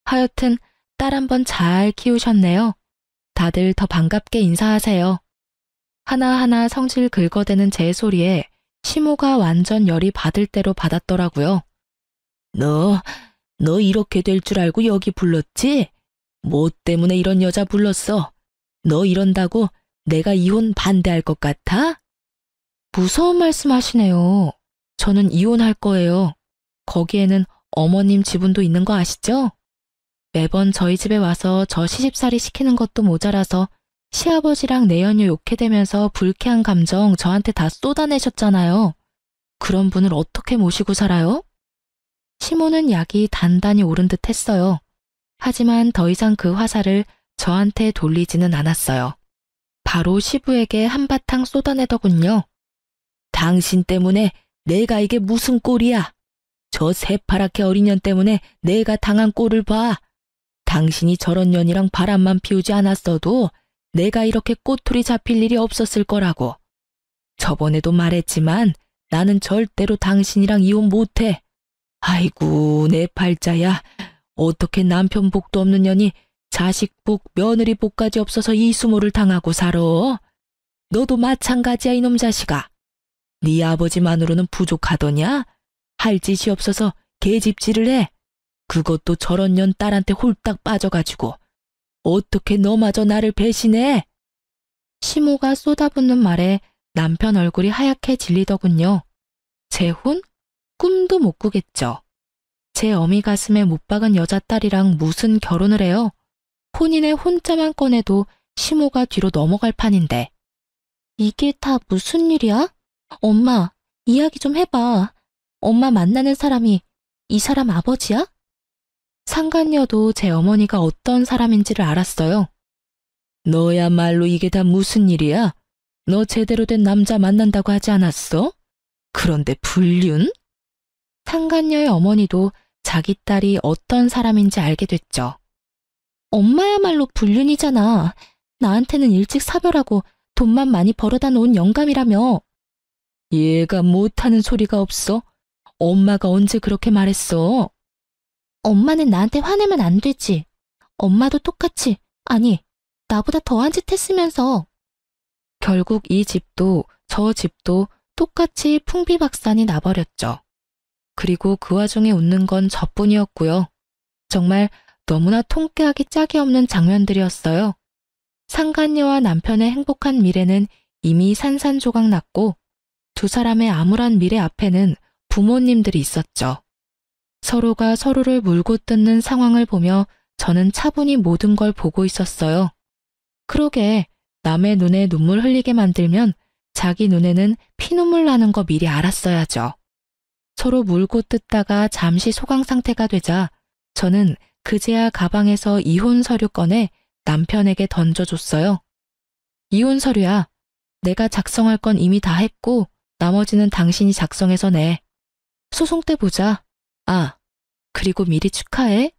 하여튼 딸 한번 잘 키우셨네요. 다들 더 반갑게 인사하세요. 하나하나 성질 긁어대는 제 소리에 시모가 완전 열이 받을 대로 받았더라고요. 너 이렇게 될 줄 알고 여기 불렀지? 뭐 때문에 이런 여자 불렀어? 너 이런다고 내가 이혼 반대할 것 같아? 무서운 말씀 하시네요. 저는 이혼할 거예요. 거기에는 어머님 지분도 있는 거 아시죠? 매번 저희 집에 와서 저 시집살이 시키는 것도 모자라서 시아버지랑 내연녀 욕해대면서 불쾌한 감정 저한테 다 쏟아내셨잖아요. 그런 분을 어떻게 모시고 살아요? 시모는 약이 단단히 오른 듯 했어요. 하지만 더 이상 그 화살을 저한테 돌리지는 않았어요. 바로 시부에게 한바탕 쏟아내더군요. 당신 때문에 내가 이게 무슨 꼴이야. 저 새파랗게 어린 년 때문에 내가 당한 꼴을 봐. 당신이 저런 년이랑 바람만 피우지 않았어도 내가 이렇게 꼬투리 잡힐 일이 없었을 거라고. 저번에도 말했지만 나는 절대로 당신이랑 이혼 못해. 아이고 내 팔자야. 어떻게 남편 복도 없는 년이 자식 복, 며느리 복까지 없어서 이 수모를 당하고 살아? 너도 마찬가지야 이놈 자식아. 네 아버지만으로는 부족하더냐? 할 짓이 없어서 계집질을 해. 그것도 저런 년 딸한테 홀딱 빠져가지고. 어떻게 너마저 나를 배신해? 시모가 쏟아붓는 말에 남편 얼굴이 하얗게 질리더군요. 재혼? 꿈도 못 꾸겠죠. 제 어미 가슴에 못 박은 여자 딸이랑 무슨 결혼을 해요? 혼인의 혼자만 꺼내도 시모가 뒤로 넘어갈 판인데. 이게 다 무슨 일이야? 엄마, 이야기 좀 해봐. 엄마 만나는 사람이 이 사람 아버지야? 상간녀도 제 어머니가 어떤 사람인지를 알았어요. 너야말로 이게 다 무슨 일이야? 너 제대로 된 남자 만난다고 하지 않았어? 그런데 불륜? 상간녀의 어머니도 자기 딸이 어떤 사람인지 알게 됐죠. 엄마야말로 불륜이잖아. 나한테는 일찍 사별하고 돈만 많이 벌어다 놓은 영감이라며. 얘가 못하는 소리가 없어? 엄마가 언제 그렇게 말했어? 엄마는 나한테 화내면 안 되지. 엄마도 똑같이, 아니, 나보다 더한 짓 했으면서. 결국 이 집도 저 집도 똑같이 풍비박산이 나버렸죠. 그리고 그 와중에 웃는 건 저뿐이었고요. 정말 너무나 통쾌하기 짝이 없는 장면들이었어요. 상간녀와 남편의 행복한 미래는 이미 산산조각 났고 두 사람의 암울한 미래 앞에는 부모님들이 있었죠. 서로가 서로를 물고 뜯는 상황을 보며 저는 차분히 모든 걸 보고 있었어요. 그러게 남의 눈에 눈물 흘리게 만들면 자기 눈에는 피눈물 나는 거 미리 알았어야죠. 서로 물고 뜯다가 잠시 소강 상태가 되자 저는 그제야 가방에서 이혼 서류 꺼내 남편에게 던져줬어요. 이혼 서류야. 내가 작성할 건 이미 다 했고 나머지는 당신이 작성해서 내. 소송 때 보자. 아, 그리고 미리 축하해.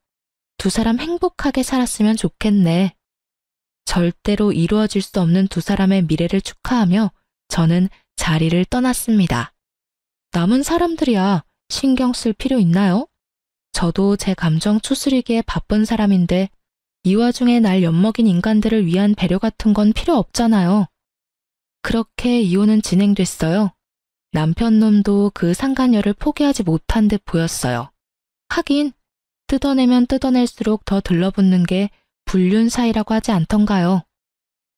두 사람 행복하게 살았으면 좋겠네. 절대로 이루어질 수 없는 두 사람의 미래를 축하하며 저는 자리를 떠났습니다. 남은 사람들이야 신경 쓸 필요 있나요? 저도 제 감정 추스리기에 바쁜 사람인데 이 와중에 날 엿먹인 인간들을 위한 배려 같은 건 필요 없잖아요. 그렇게 이혼은 진행됐어요. 남편 놈도 그 상간녀를 포기하지 못한 듯 보였어요. 하긴 뜯어내면 뜯어낼수록 더 들러붙는 게 불륜 사이라고 하지 않던가요.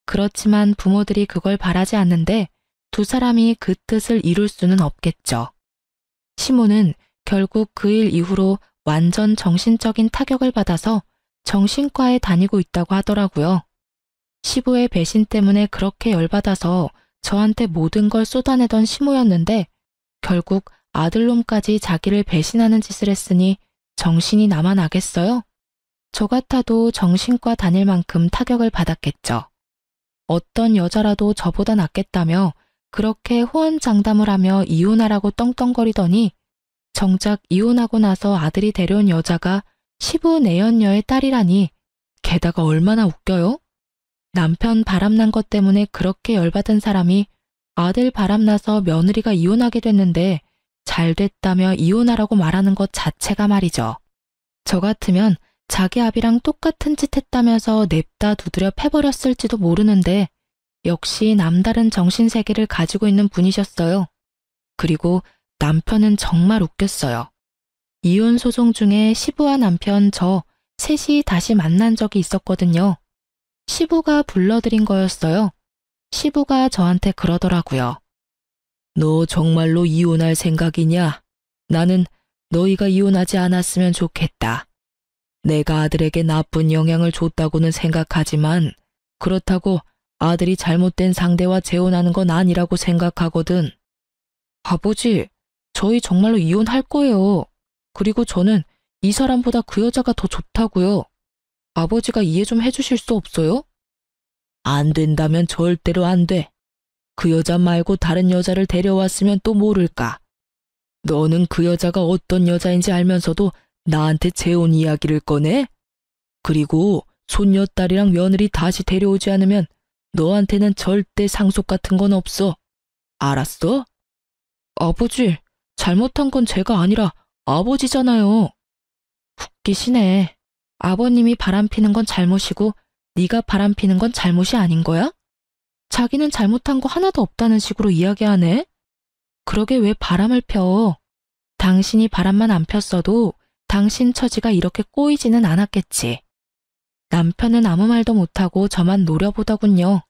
그렇지만 부모들이 그걸 바라지 않는데 두 사람이 그 뜻을 이룰 수는 없겠죠. 시모는 결국 그 일 이후로 완전 정신적인 타격을 받아서 정신과에 다니고 있다고 하더라고요. 시부의 배신 때문에 그렇게 열받아서 저한테 모든 걸 쏟아내던 시모였는데 결국 아들놈까지 자기를 배신하는 짓을 했으니 정신이 남아나겠어요? 저 같아도 정신과 다닐 만큼 타격을 받았겠죠. 어떤 여자라도 저보다 낫겠다며 그렇게 호언장담을 하며 이혼하라고 떵떵거리더니 정작 이혼하고 나서 아들이 데려온 여자가 시부 내연녀의 딸이라니 게다가 얼마나 웃겨요? 남편 바람난 것 때문에 그렇게 열받은 사람이 아들 바람나서 며느리가 이혼하게 됐는데 잘 됐다며 이혼하라고 말하는 것 자체가 말이죠. 저 같으면 자기 아비랑 똑같은 짓 했다면서 냅다 두드려 패버렸을지도 모르는데 역시 남다른 정신세계를 가지고 있는 분이셨어요. 그리고 남편은 정말 웃겼어요. 이혼 소송 중에 시부와 남편 저 셋이 다시 만난 적이 있었거든요. 시부가 불러들인 거였어요. 시부가 저한테 그러더라고요. 너 정말로 이혼할 생각이냐? 나는 너희가 이혼하지 않았으면 좋겠다. 내가 아들에게 나쁜 영향을 줬다고는 생각하지만 그렇다고 아들이 잘못된 상대와 재혼하는 건 아니라고 생각하거든. 아버지, 저희 정말로 이혼할 거예요. 그리고 저는 이 사람보다 그 여자가 더 좋다고요. 아버지가 이해 좀 해주실 수 없어요? 안 된다면 절대로 안 돼. 그 여자 말고 다른 여자를 데려왔으면 또 모를까. 너는 그 여자가 어떤 여자인지 알면서도 나한테 재혼 이야기를 꺼내? 그리고 손녀딸이랑 며느리 다시 데려오지 않으면 너한테는 절대 상속 같은 건 없어. 알았어? 아버지, 잘못한 건 제가 아니라 아버지잖아요. 웃기시네. 아버님이 바람피는 건 잘못이고 네가 바람피는 건 잘못이 아닌 거야? 자기는 잘못한 거 하나도 없다는 식으로 이야기하네. 그러게 왜 바람을 펴? 당신이 바람만 안 폈어도 당신 처지가 이렇게 꼬이지는 않았겠지. 남편은 아무 말도 못하고 저만 노려보더군요.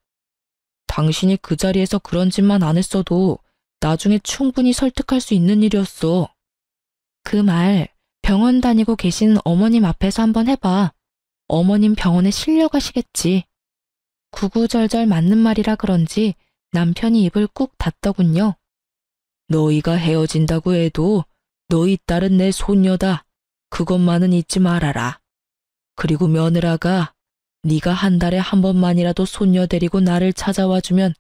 당신이 그 자리에서 그런 짓만 안 했어도 나중에 충분히 설득할 수 있는 일이었어. 그 말 병원 다니고 계신 어머님 앞에서 한번 해봐. 어머님 병원에 실려가시겠지. 구구절절 맞는 말이라 그런지 남편이 입을 꾹 닫더군요. 너희가 헤어진다고 해도 너희 딸은 내 손녀다. 그것만은 잊지 말아라. 그리고 며느라가 네가 한 달에 한 번만이라도 손녀 데리고 나를 찾아와주면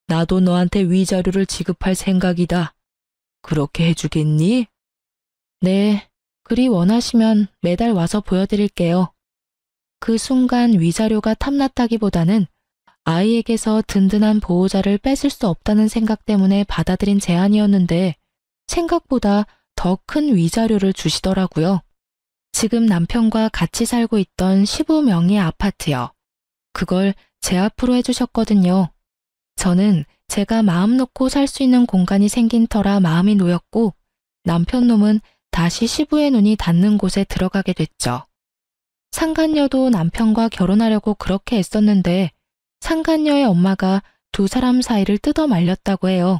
나도 너한테 위자료를 지급할 생각이다. 그렇게 해주겠니? 네, 그리 원하시면 매달 와서 보여드릴게요. 그 순간 위자료가 탐났다기보다는 아이에게서 든든한 보호자를 뺏을 수 없다는 생각 때문에 받아들인 제안이었는데 생각보다 더 큰 위자료를 주시더라고요. 지금 남편과 같이 살고 있던 시부 명의 아파트요. 그걸 제 앞으로 해주셨거든요. 저는 제가 마음 놓고 살 수 있는 공간이 생긴 터라 마음이 놓였고 남편 놈은 다시 시부의 눈이 닿는 곳에 들어가게 됐죠. 상간녀도 남편과 결혼하려고 그렇게 애썼는데 상간녀의 엄마가 두 사람 사이를 뜯어 말렸다고 해요.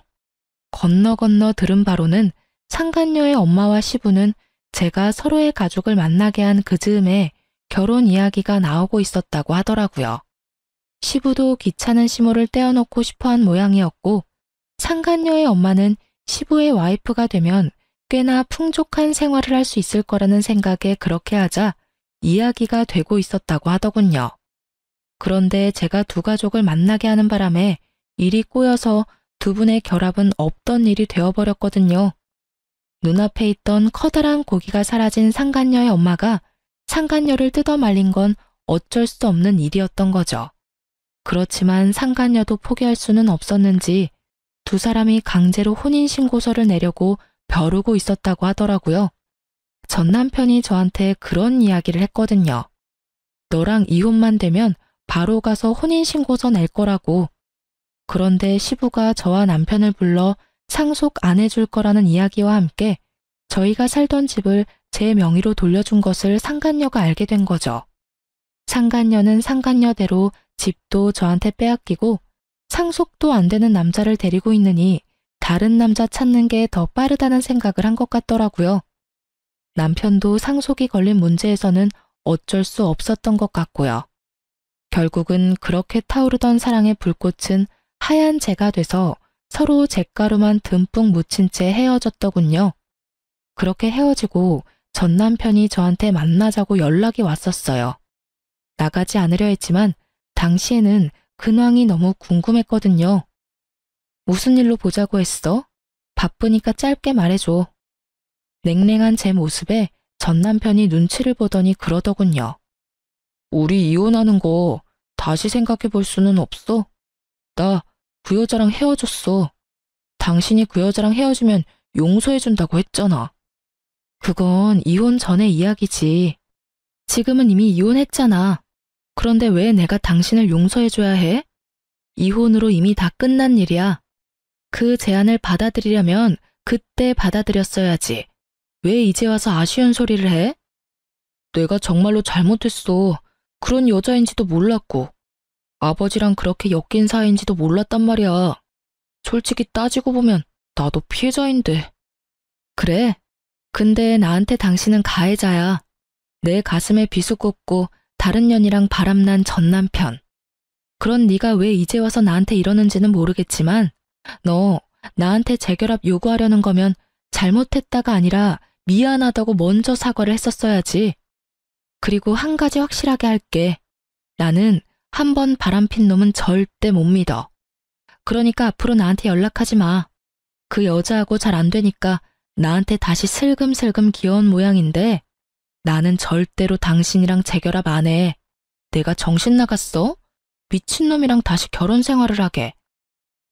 건너 들은 바로는 상간녀의 엄마와 시부는 제가 서로의 가족을 만나게 한 그 즈음에 결혼 이야기가 나오고 있었다고 하더라고요. 시부도 귀찮은 시모를 떼어놓고 싶어한 모양이었고 상간녀의 엄마는 시부의 와이프가 되면 꽤나 풍족한 생활을 할 수 있을 거라는 생각에 그렇게 하자 이야기가 되고 있었다고 하더군요. 그런데 제가 두 가족을 만나게 하는 바람에 일이 꼬여서 두 분의 결합은 없던 일이 되어버렸거든요. 눈앞에 있던 커다란 고기가 사라진 상간녀의 엄마가 상간녀를 뜯어 말린 건 어쩔 수 없는 일이었던 거죠. 그렇지만 상간녀도 포기할 수는 없었는지 두 사람이 강제로 혼인신고서를 내려고 벼르고 있었다고 하더라고요. 전 남편이 저한테 그런 이야기를 했거든요. 너랑 이혼만 되면 바로 가서 혼인신고서 낼 거라고. 그런데 시부가 저와 남편을 불러 상속 안 해줄 거라는 이야기와 함께 저희가 살던 집을 제 명의로 돌려준 것을 상간녀가 알게 된 거죠. 상간녀는 상간녀대로 집도 저한테 빼앗기고 상속도 안 되는 남자를 데리고 있느니 다른 남자 찾는 게 더 빠르다는 생각을 한 것 같더라고요. 남편도 상속이 걸린 문제에서는 어쩔 수 없었던 것 같고요. 결국은 그렇게 타오르던 사랑의 불꽃은 하얀 재가 돼서 서로 잿가루만 듬뿍 묻힌 채 헤어졌더군요. 그렇게 헤어지고 전 남편이 저한테 만나자고 연락이 왔었어요. 나가지 않으려 했지만 당시에는 근황이 너무 궁금했거든요. 무슨 일로 보자고 했어? 바쁘니까 짧게 말해줘. 냉랭한 제 모습에 전 남편이 눈치를 보더니 그러더군요. 우리 이혼하는 거 다시 생각해 볼 수는 없어? 나 그 여자랑 헤어졌어. 당신이 그 여자랑 헤어지면 용서해준다고 했잖아. 그건 이혼 전의 이야기지. 지금은 이미 이혼했잖아. 그런데 왜 내가 당신을 용서해줘야 해? 이혼으로 이미 다 끝난 일이야. 그 제안을 받아들이려면 그때 받아들였어야지. 왜 이제 와서 아쉬운 소리를 해? 내가 정말로 잘못했어. 그런 여자인지도 몰랐고. 아버지랑 그렇게 엮인 사이인지도 몰랐단 말이야. 솔직히 따지고 보면 나도 피해자인데. 그래. 근데 나한테 당신은 가해자야. 내 가슴에 비수 꽂고 다른 년이랑 바람난 전 남편. 그런 네가 왜 이제 와서 나한테 이러는지는 모르겠지만 너 나한테 재결합 요구하려는 거면 잘못했다가 아니라 미안하다고 먼저 사과를 했었어야지. 그리고 한 가지 확실하게 할게. 나는 한 번 바람핀 놈은 절대 못 믿어. 그러니까 앞으로 나한테 연락하지 마. 그 여자하고 잘 안 되니까 나한테 다시 슬금슬금 기어온 모양인데 나는 절대로 당신이랑 재결합 안 해. 내가 정신 나갔어? 미친놈이랑 다시 결혼 생활을 하게.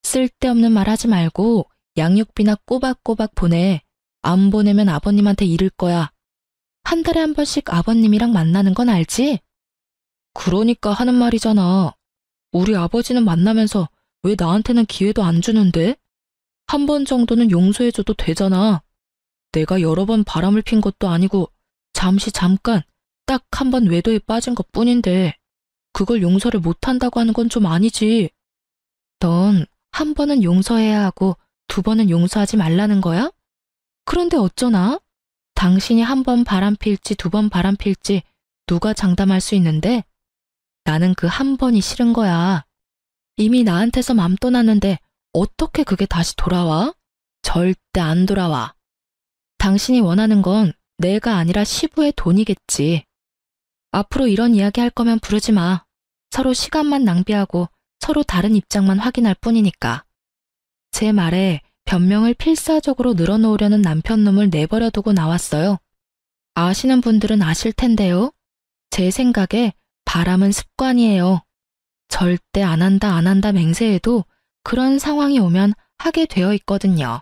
쓸데없는 말 하지 말고 양육비나 꼬박꼬박 보내. 안 보내면 아버님한테 이를 거야. 한 달에 한 번씩 아버님이랑 만나는 건 알지? 그러니까 하는 말이잖아. 우리 아버지는 만나면서 왜 나한테는 기회도 안 주는데? 한 번 정도는 용서해줘도 되잖아. 내가 여러 번 바람을 핀 것도 아니고 잠깐 딱 한 번 외도에 빠진 것 뿐인데 그걸 용서를 못한다고 하는 건 좀 아니지. 넌 한 번은 용서해야 하고 두 번은 용서하지 말라는 거야? 그런데 어쩌나? 당신이 한 번 바람 필지 두 번 바람 필지 누가 장담할 수 있는데? 나는 그 한 번이 싫은 거야. 이미 나한테서 맘 떠났는데 어떻게 그게 다시 돌아와? 절대 안 돌아와. 당신이 원하는 건 내가 아니라 시부의 돈이겠지. 앞으로 이런 이야기 할 거면 부르지 마. 서로 시간만 낭비하고 서로 다른 입장만 확인할 뿐이니까. 제 말에 변명을 필사적으로 늘어놓으려는 남편놈을 내버려두고 나왔어요. 아시는 분들은 아실 텐데요. 제 생각에 바람은 습관이에요. 절대 안 한다 맹세해도 그런 상황이 오면 하게 되어 있거든요.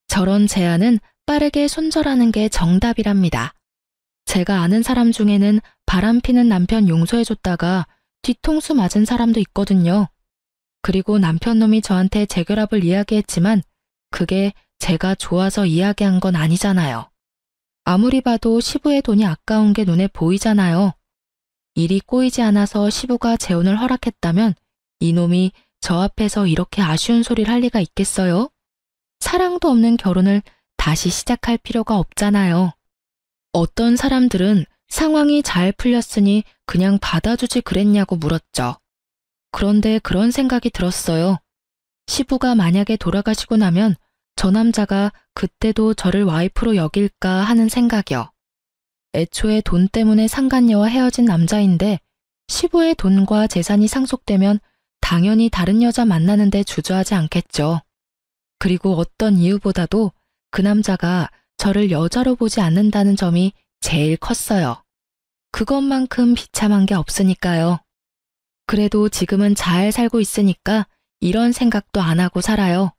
저런 제안은 빠르게 손절하는 게 정답이랍니다. 제가 아는 사람 중에는 바람 피는 남편 용서해줬다가 뒤통수 맞은 사람도 있거든요. 그리고 남편놈이 저한테 재결합을 이야기했지만 그게 제가 좋아서 이야기한 건 아니잖아요. 아무리 봐도 시부의 돈이 아까운 게 눈에 보이잖아요. 일이 꼬이지 않아서 시부가 재혼을 허락했다면 이놈이 저 앞에서 이렇게 아쉬운 소리를 할 리가 있겠어요? 사랑도 없는 결혼을 다시 시작할 필요가 없잖아요. 어떤 사람들은 상황이 잘 풀렸으니 그냥 받아주지 그랬냐고 물었죠. 그런데 그런 생각이 들었어요. 시부가 만약에 돌아가시고 나면 저 남자가 그때도 저를 와이프로 여길까 하는 생각이요. 애초에 돈 때문에 상간녀와 헤어진 남자인데 시부의 돈과 재산이 상속되면 당연히 다른 여자 만나는데 주저하지 않겠죠. 그리고 어떤 이유보다도 그 남자가 저를 여자로 보지 않는다는 점이 제일 컸어요. 그것만큼 비참한 게 없으니까요. 그래도 지금은 잘 살고 있으니까 이런 생각도 안 하고 살아요.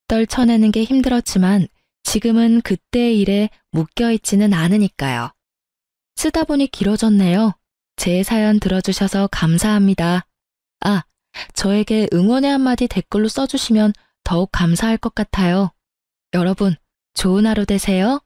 떨쳐내는 게 힘들었지만 지금은 그때의 일에 묶여있지는 않으니까요. 쓰다 보니 길어졌네요. 제 사연 들어주셔서 감사합니다. 아, 저에게 응원의 한마디 댓글로 써주시면 더욱 감사할 것 같아요. 여러분, 좋은 하루 되세요.